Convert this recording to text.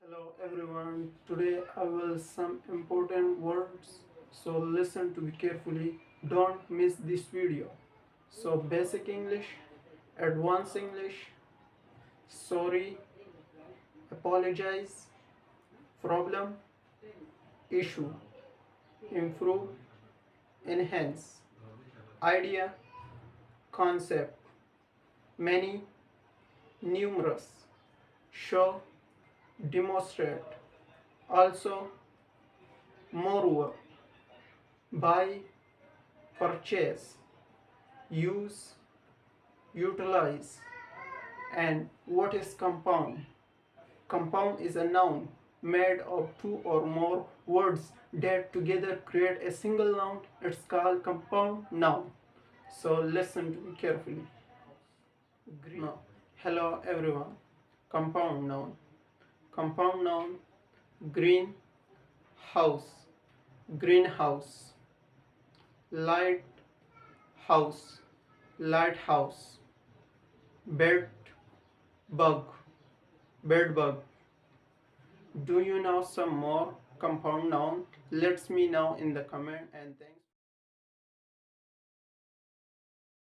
Hello everyone. Today I will some important words. So listen to me carefully. Don't miss this video. So basic English, advanced English, sorry, apologize, problem, issue, improve, enhance, idea, concept, many, numerous, show, demonstrate, also, moreover, buy, purchase, use, utilize. And what is compound? Compound is a noun made of two or more words that together create a single noun. It's called compound noun. So listen to me carefully. Now, hello everyone. Compound noun. Compound noun. Green house. Greenhouse. Light house. Lighthouse. Bed bug. Bed bug. Do you know some more compound noun? Let me know in the comment and thank